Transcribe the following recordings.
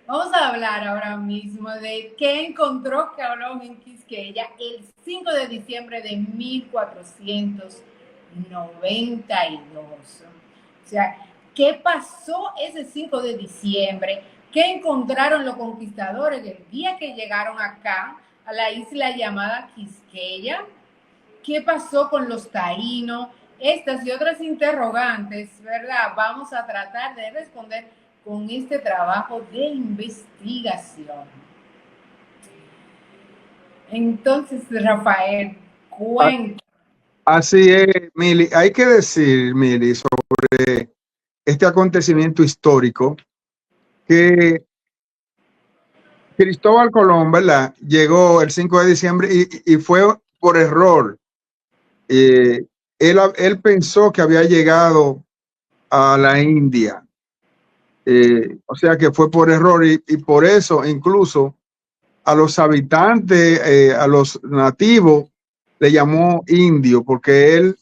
Vamos a hablar ahora mismo de qué encontró Colón en Quisqueya el 5 de diciembre de 1492. O sea, ¿qué pasó ese 5 de diciembre? ¿Qué encontraron los conquistadores el día que llegaron acá a la isla llamada Quisqueya? ¿Qué pasó con los taínos? Estas y otras interrogantes, ¿verdad? Vamos a tratar de responder con este trabajo de investigación. Entonces, Rafael, A- cuenta. Así es, Mili. Hay que decir, Mili, sobre este acontecimiento histórico que Cristóbal Colón, ¿verdad? Llegó el 5 de diciembre y fue por error. Él pensó que había llegado a la India. O sea que fue por error y por eso incluso a los habitantes, a los nativos, le llamó indio, porque él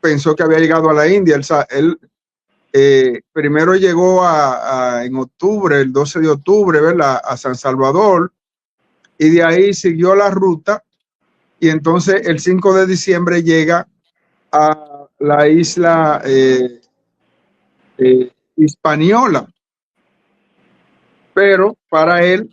pensó que había llegado a la India. Él primero llegó en octubre, el 12 de octubre, ¿verdad? A San Salvador, y de ahí siguió la ruta, y entonces el 5 de diciembre llega a la isla Hispaniola, pero para él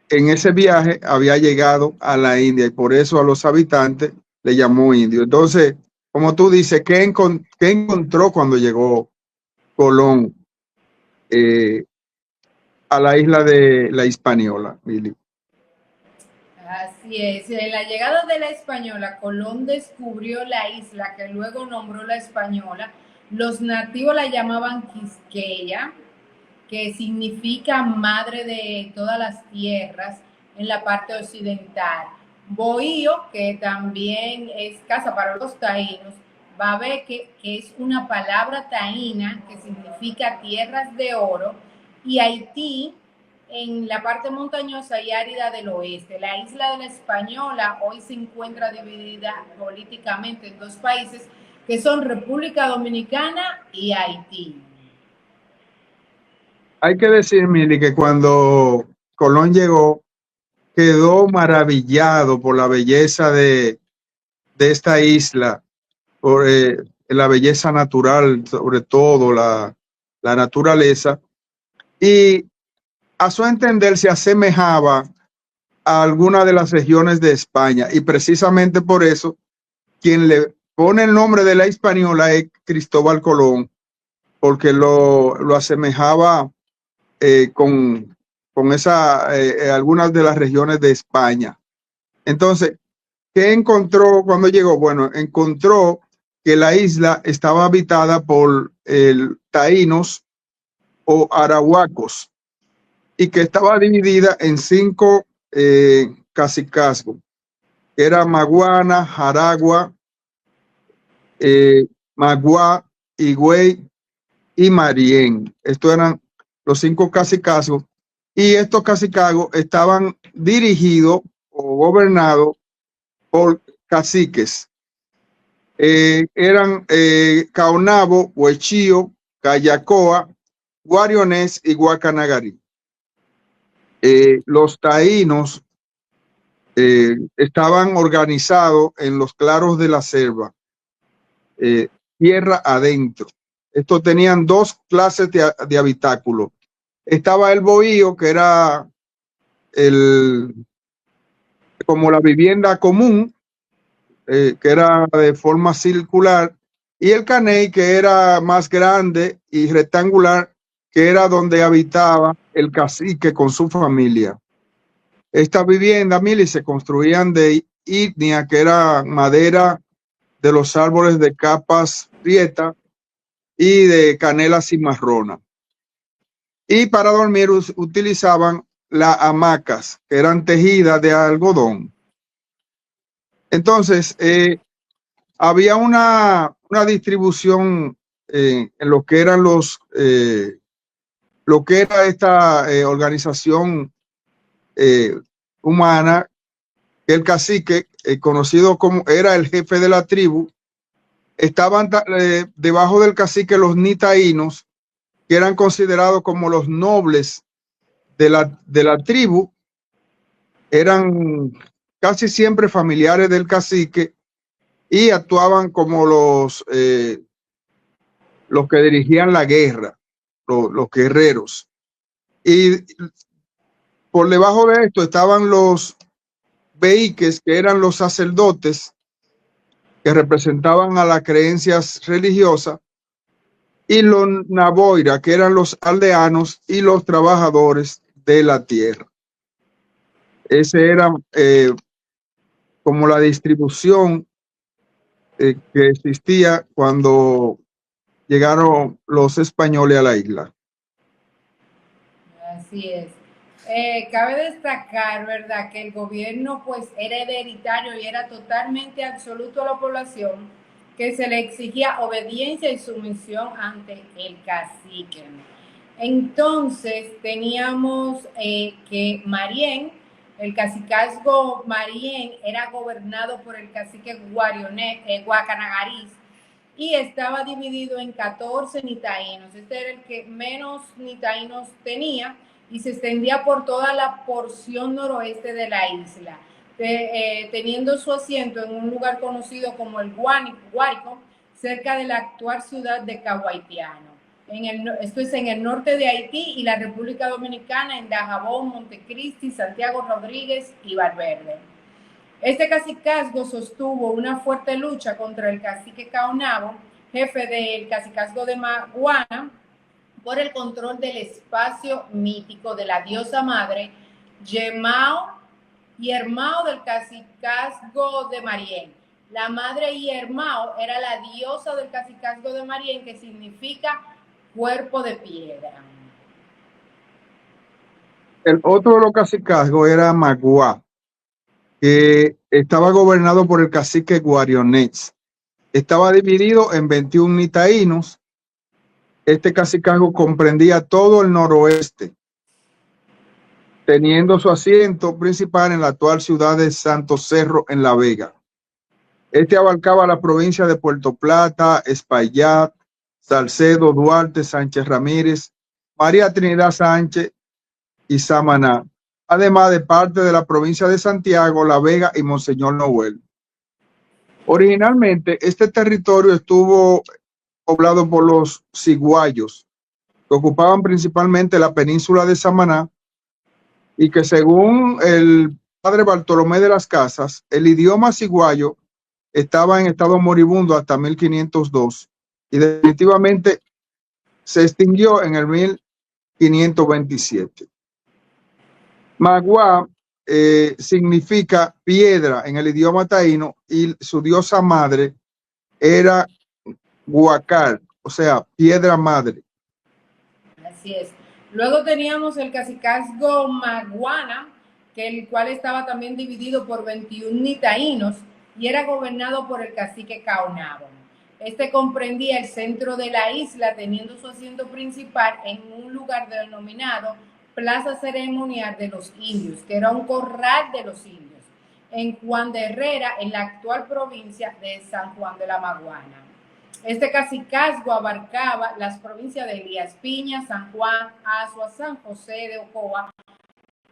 en ese viaje había llegado a la India y por eso a los habitantes le llamó indio. Entonces, como tú dices, ¿qué encontró cuando llegó Colón a la isla de la Hispaniola, Billy? Así es, en la llegada de la española, Colón descubrió la isla que luego nombró la española. Los nativos la llamaban Quisqueya, que significa madre de todas las tierras en la parte occidental. Bohío, que también es casa para los taínos, Babeque, que es una palabra taína que significa tierras de oro, y Haití en la parte montañosa y árida del oeste. La isla de la Española hoy se encuentra dividida políticamente en dos países que son República Dominicana y Haití. Hay que decir, Mili, que cuando Colón llegó, quedó maravillado por la belleza de esta isla, por la belleza natural, sobre todo la naturaleza, y a su entender se asemejaba a alguna de las regiones de España, y precisamente por eso quien le pone el nombre de la Hispaniola es Cristóbal Colón, porque lo asemejaba eh, con, con algunas de las regiones de España. Entonces, ¿qué encontró cuando llegó? Bueno, encontró que la isla estaba habitada por taínos o arahuacos y que estaba dividida en 5 cacicazgos, que era Maguana, Jaragua, Magua, Higüey y Marién. Estos eran los 5 cacicazgos y estos cacicazgos estaban dirigidos o gobernados por caciques. Eran Caonabo, Huechío, Cayacoa, Guarionés y Guacanagarí. Los taínos estaban organizados en los claros de la selva, eh, tierra adentro. Estos tenían 2 clases de habitáculos. Estaba el bohío, que era el, como la vivienda común, que era de forma circular, y el caney, que era más grande y rectangular, que era donde habitaba el cacique con su familia. Estas viviendas, Mili, se construían de ígnea, que era madera de los árboles de capas prieta y de canela cimarrona. Y para dormir utilizaban las hamacas, que eran tejidas de algodón. Entonces, había una distribución en lo que eran lo que era esta organización eh, humana, que el cacique, conocido como era el jefe de la tribu, estaban debajo del cacique los nitaínos, que eran considerados como los nobles de la tribu eran casi siempre familiares del cacique y actuaban como los que dirigían la guerra, los guerreros. Y por debajo de esto estaban los beyques, que eran los sacerdotes que representaban a las creencias religiosas, y los naboira, que eran los aldeanos y los trabajadores de la tierra. Ese era como la distribución que existía cuando llegaron los españoles a la isla. Así es. Cabe destacar, ¿verdad?, que el gobierno pues era hereditario y era totalmente absoluto a la población, que se le exigía obediencia y sumisión ante el cacique. Entonces teníamos que Marién, el cacicazgo Marién, era gobernado por el cacique Guacanagariz y estaba dividido en 14 nitaínos. Este era el que menos nitaínos tenía y se extendía por toda la porción noroeste de la isla, teniendo su asiento en un lugar conocido como el Guárico, cerca de la actual ciudad de Caguaitiano. Esto es en el norte de Haití y la República Dominicana, en Dajabón, Montecristi, Santiago Rodríguez y Valverde. Este cacicazgo sostuvo una fuerte lucha contra el cacique Caonabo, jefe del cacicazgo de Maguana, por el control del espacio mítico de la diosa madre Yemao y Hermao del cacicazgo de Marién. La madre Yermao era la diosa del cacicazgo de Marién, que significa cuerpo de piedra. El otro de los cacicazgos era Magua, que estaba gobernado por el cacique Guarionets. Estaba dividido en 21 nitaínos. Este cacicazgo comprendía todo el noroeste, teniendo su asiento principal en la actual ciudad de Santo Cerro, en La Vega. Este abarcaba la provincia de Puerto Plata, Espaillat, Salcedo, Duarte, Sánchez Ramírez, María Trinidad Sánchez y Samaná, además de parte de la provincia de Santiago, La Vega y Monseñor Noel. Originalmente, este territorio estuvo poblado por los ciguayos, que ocupaban principalmente la península de Samaná, y que según el padre Bartolomé de las Casas, el idioma ciguayo estaba en estado moribundo hasta 1502 y definitivamente se extinguió en el 1527. Magua significa piedra en el idioma taíno y su diosa madre era Huacar, o sea, piedra madre. Así es. Luego teníamos el cacicazgo Maguana, el cual estaba también dividido por 21 nitaínos y era gobernado por el cacique Caonabo. Este comprendía el centro de la isla, teniendo su asiento principal en un lugar denominado Plaza Ceremonial de los Indios, que era un corral de los indios, en Juan de Herrera, en la actual provincia de San Juan de la Maguana. Este cacicazgo abarcaba las provincias de Elías Piña, San Juan, Azua, San José de Ocoa,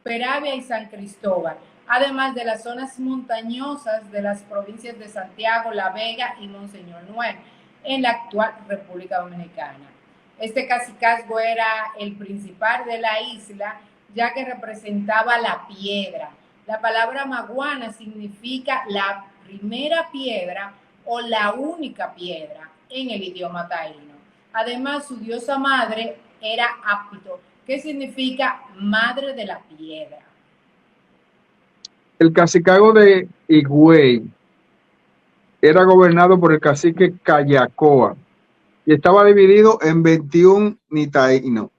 Peravia y San Cristóbal, además de las zonas montañosas de las provincias de Santiago, La Vega y Monseñor Noel, en la actual República Dominicana. Este cacicazgo era el principal de la isla, ya que representaba la piedra. La palabra maguana significa la primera piedra o la única piedra en el idioma taíno. Además, su diosa madre era Apito, que significa madre de la piedra. El cacicazgo de Higüey era gobernado por el cacique Cayacoa y estaba dividido en 21 nitaínos.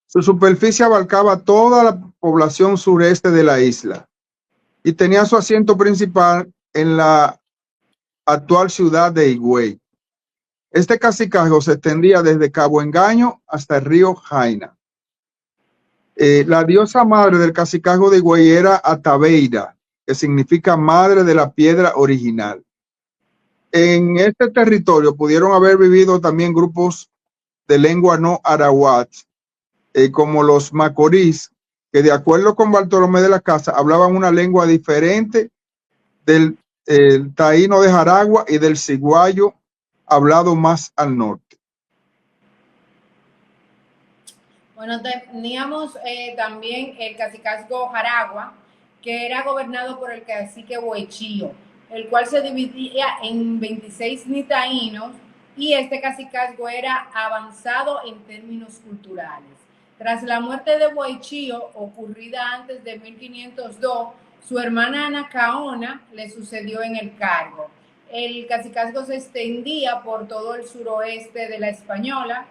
Su superficie abarcaba toda la población sureste de la isla y tenía su asiento principal en la actual ciudad de Higüey. Este cacicazgo se extendía desde Cabo Engaño hasta el río Jaina. La diosa madre del cacicazgo de Higüey era Atabeira, que significa madre de la piedra original. En este territorio pudieron haber vivido también grupos de lengua no arawat, como los macorís, que de acuerdo con Bartolomé de las Casas hablaban una lengua diferente del taíno de Jaragua y del ciguayo hablado más al norte. Bueno, teníamos también el cacicazgo Jaragua, que era gobernado por el cacique Boichío, el cual se dividía en 26 nitaínos, y este cacicazgo era avanzado en términos culturales. Tras la muerte de Boichío, ocurrida antes de 1502, su hermana Anacaona le sucedió en el cargo. El cacicazgo se extendía por todo el suroeste de la Española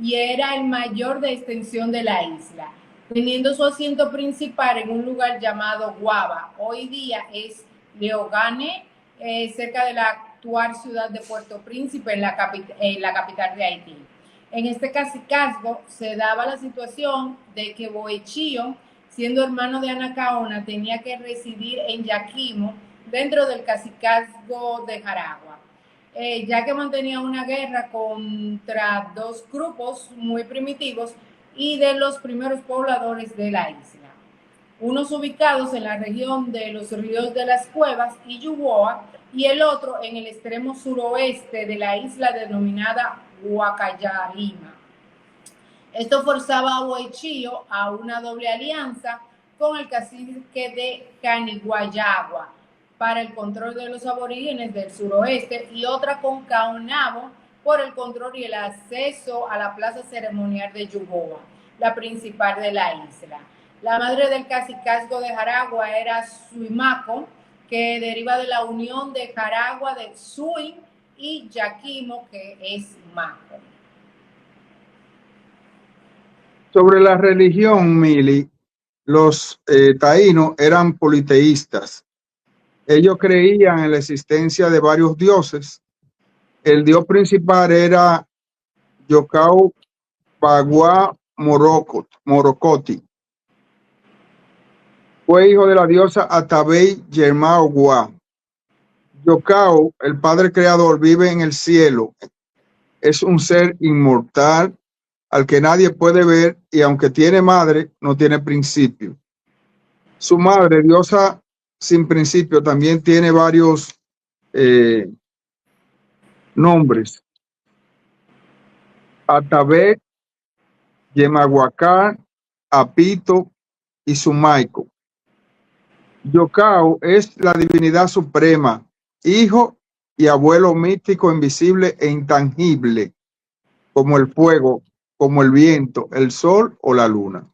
y era el mayor de extensión de la isla, teniendo su asiento principal en un lugar llamado Guava. Hoy día es Leogane, cerca de la actual ciudad de Puerto Príncipe, en la capital de Haití. En este cacicazgo se daba la situación de que Boichío, siendo hermano de Anacaona, tenía que residir en Yaquimo, dentro del cacicazgo de Jaragua, ya que mantenía una guerra contra dos grupos muy primitivos y de los primeros pobladores de la isla, unos ubicados en la región de los ríos de las Cuevas y Yuboa, y el otro en el extremo suroeste de la isla denominada Huacayalima. Esto forzaba a Boichío a una doble alianza con el cacique de Caniguayagua para el control de los aborígenes del suroeste, y otra con Caonabo por el control y el acceso a la plaza ceremonial de Yuboa, la principal de la isla. La madre del cacicazgo de Jaragua era Suimaco, que deriva de la unión de Jaragua de Suin y Yaquimo, que es Maco. Sobre la religión, Mili, los taínos eran politeístas. Ellos creían en la existencia de varios dioses. El dios principal era Yocao Bagua Morocoti. Fue hijo de la diosa Atabey Yermao Gua. Yocao, el padre creador, vive en el cielo. Es un ser inmortal al que nadie puede ver, y aunque tiene madre, no tiene principio. Su madre, diosa sin principio, también tiene varios nombres: Atabé, Yemaguacán, Apito y Sumaico. Yocao es la divinidad suprema, hijo y abuelo místico, invisible e intangible, como el fuego, como el viento, el sol o la luna.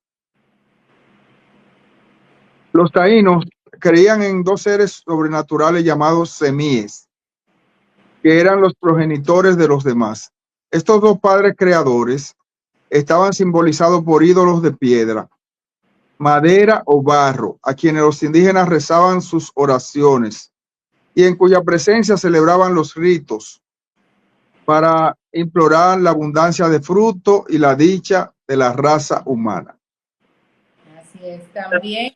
Los taínos creían en dos seres sobrenaturales llamados semíes, que eran los progenitores de los demás. Estos dos padres creadores estaban simbolizados por ídolos de piedra, madera o barro, a quienes los indígenas rezaban sus oraciones y en cuya presencia celebraban los ritos para implorar la abundancia de fruto y la dicha de la raza humana. Así es. También,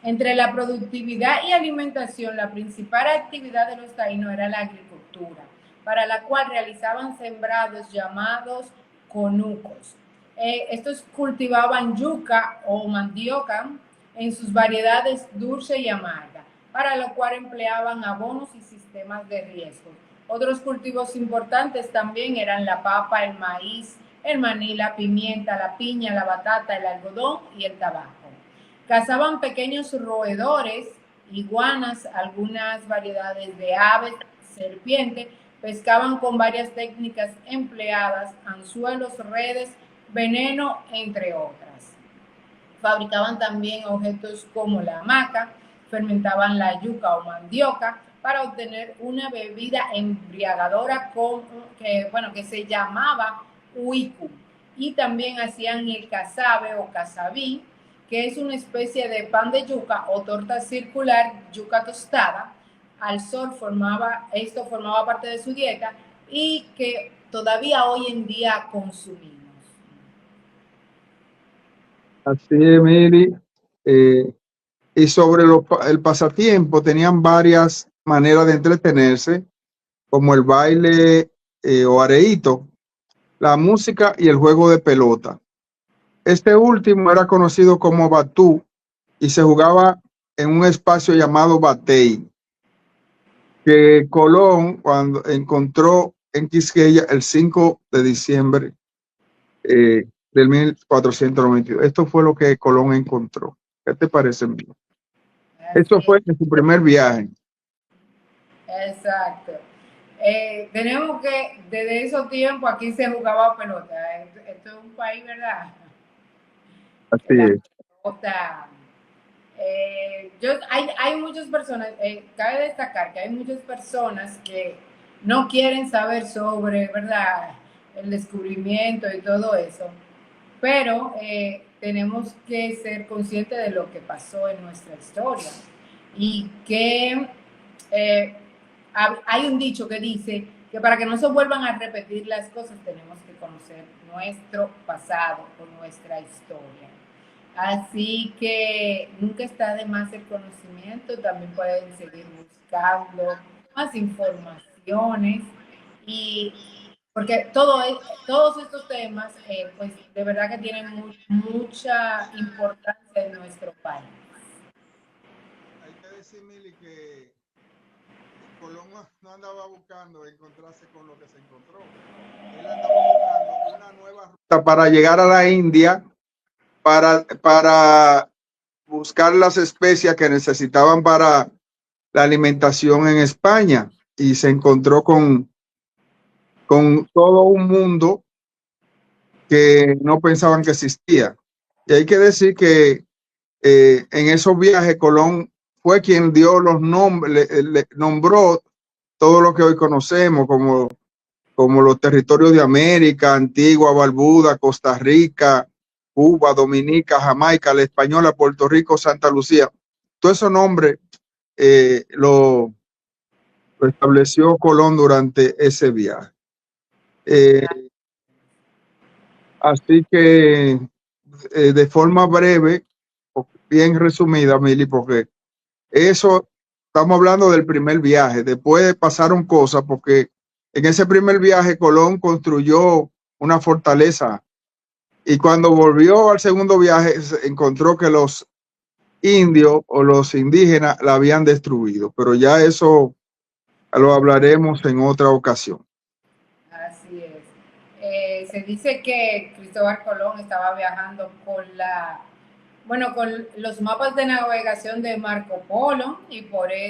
entre la productividad y alimentación, la principal actividad de los taínos era la agricultura, para la cual realizaban sembrados llamados conucos. Estos cultivaban yuca o mandioca en sus variedades dulce y amarga, para lo cual empleaban abonos y sistemas de riesgo. Otros cultivos importantes también eran la papa, el maíz, el maní, la pimienta, la piña, la batata, el algodón y el tabaco. Cazaban pequeños roedores, iguanas, algunas variedades de aves, serpientes, pescaban con varias técnicas empleadas, anzuelos, redes, veneno, entre otras. Fabricaban también objetos como la hamaca, fermentaban la yuca o mandioca para obtener una bebida embriagadora que se llamaba huicu, y también hacían el casabe o casabí, que es una especie de pan de yuca o torta circular, yuca tostada al sol. Esto formaba parte de su dieta y que todavía hoy en día consumimos. Así es, Miri. Y sobre el pasatiempo, tenían varias maneras de entretenerse, como el baile o areíto, la música y el juego de pelota. Este último era conocido como Batú y se jugaba en un espacio llamado Batey, que Colón cuando encontró en Quisqueya el 5 de diciembre del 1492. Esto fue lo que Colón encontró. ¿Qué te parece, amigo? Esto Así fue en su primer viaje. exacto. Tenemos que, desde esos tiempos aquí se jugaba pelota. Esto es un país, ¿verdad? Que Así la es. pelota. Hay muchas personas, cabe destacar que hay muchas personas que no quieren saber sobre, ¿verdad?, el descubrimiento y todo eso, pero tenemos que ser conscientes de lo que pasó en nuestra historia y que eh, hay un dicho que dice que para que no se vuelvan a repetir las cosas tenemos que conocer nuestro pasado o nuestra historia. Así que nunca está de más el conocimiento, también pueden seguir buscando más informaciones y porque todos estos temas, pues de verdad que tienen mucha importancia en nuestro país. Hay que decir, Mili, que Colón no andaba buscando encontrarse con lo que se encontró. Él andaba buscando una nueva ruta para llegar a la India, para buscar las especias que necesitaban para la alimentación en España. Y se encontró con todo un mundo que no pensaban que existía. Y hay que decir que en esos viajes Colón fue quien dio los nombres, le nombró todo lo que hoy conocemos como los territorios de América, Antigua, Barbuda, Costa Rica, Cuba, Dominica, Jamaica, La Española, Puerto Rico, Santa Lucía. Todos esos nombres lo estableció Colón durante ese viaje. Así que de forma breve, bien resumida, Mili, porque eso, estamos hablando del primer viaje. Después pasaron cosas porque en ese primer viaje Colón construyó una fortaleza y cuando volvió al segundo viaje encontró que los indios o los indígenas la habían destruido, pero ya eso lo hablaremos en otra ocasión. Así es. Se dice que Cristóbal Colón estaba viajando con los mapas de navegación de Marco Polo y porque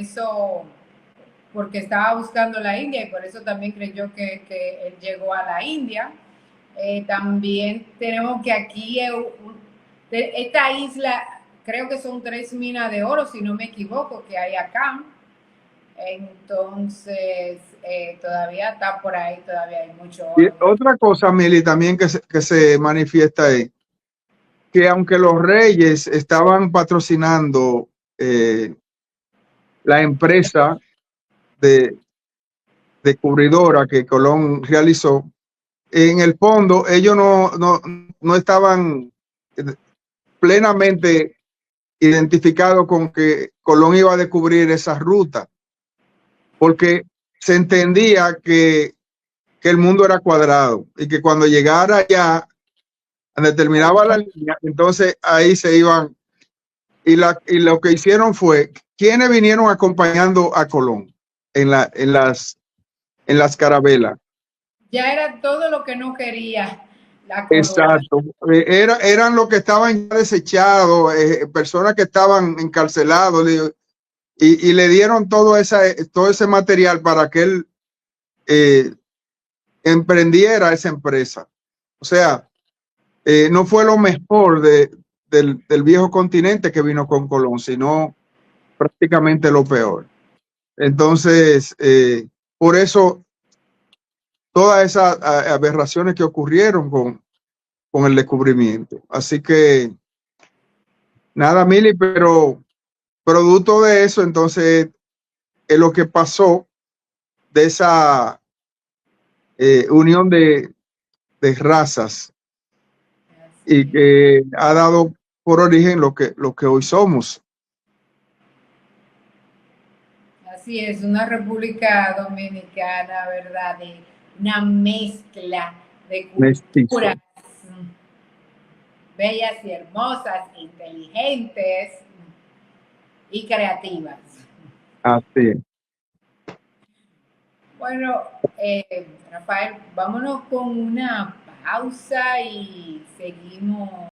estaba buscando la India y por eso también creyó que él llegó a la India. También tenemos que aquí, esta isla, creo que son 3 minas de oro, si no me equivoco, que hay acá. Entonces, todavía está por ahí, todavía hay mucho Y oro. otra cosa, Mili, también que se manifiesta es que aunque los reyes estaban patrocinando la empresa de descubridora que Colón realizó, en el fondo ellos no estaban plenamente identificados con que Colón iba a descubrir esa ruta, porque se entendía que el mundo era cuadrado y que cuando llegara allá, donde terminaba la línea, entonces ahí se iban. Y lo que hicieron fue, ¿quiénes vinieron acompañando a Colón en las carabelas? Ya era todo lo que no quería la corona. Exacto. Eran los que estaban desechados, personas que estaban encarcelados, y le dieron todo ese material para que él emprendiera esa empresa. O sea, no fue lo mejor del viejo continente que vino con Colón, sino prácticamente lo peor. Entonces, por eso todas esas aberraciones que ocurrieron con el descubrimiento. Así que nada, Mili, pero producto de eso, entonces, es lo que pasó de esa unión de razas y que ha dado por origen lo que hoy somos. Así es, una República Dominicana, ¿verdad? De una mezcla de culturas. Mestizo. bellas y hermosas, inteligentes y creativas. Así es. Bueno, Rafael, vámonos con una pausa y seguimos